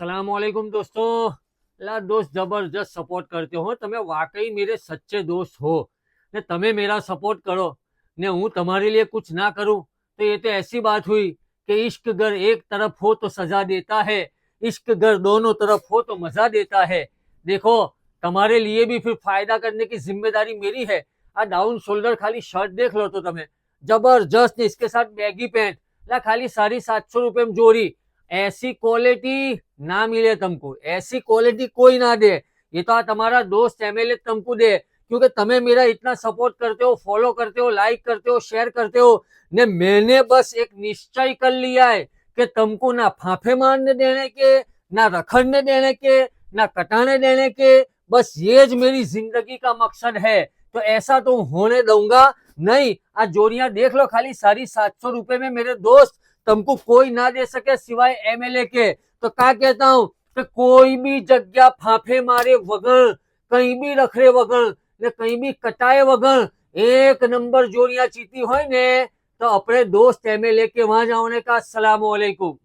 सलामकुम दोस्तों। ला दोस्त जबरदस्त सपोर्ट करते हो, તમે વાકઈ मेरे सच्चे दोस्त हो ने તમે मेरा सपोर्ट करो ने हूँ तुम्हारे लिए कुछ ना करूं तो ये तो ऐसी बात हुई कि इश्क अगर एक तरफ हो तो सजा देता है, इश्क अगर दोनों तरफ हो तो मजा देता है। देखो, तुम्हारे लिए भी फिर फायदा करने की जिम्मेदारी मेरी है। आ डाउन शोल्डर खाली शर्ट देख लो तो તમે जबरदस्त ने इसके साथ बैगी पैंट ला खाली 750 रुपए में जोड़ी। ऐसी क्वालिटी ना मिले तुमको, ऐसी क्वालिटी कोई ना दे। ये तो तुम्हारा दोस्त एमएलए तुमको दे, क्योंकि तुम्हें मेरा इतना सपोर्ट करते हो, फॉलो करते हो, लाइक करते हो, शेयर करते हो ने मैंने बस एक निश्चय कर लिया है कि तुमको ना फांफे मारने देने के, ना रखड़ने देने के, ना कटाने देने के। बस ये ज मेरी जिंदगी का मकसद है। तो ऐसा तो होने दूंगा नहीं। आज जोड़ियां देख लो, खाली 750 रुपए में मेरे दोस्त तुमको कोई ना दे सके सिवाय एमएलए के। तो क्या कहता हूँ कि कोई भी जगह फांफे मारे वगैरह, कहीं भी रखड़े वगैरह ने कहीं भी कटाए वगैरह एक नंबर जोड़ियां चीती हो ने तो अपने दोस्त एमएलए के वहां जाने का। अस्सलाम वालेकुम।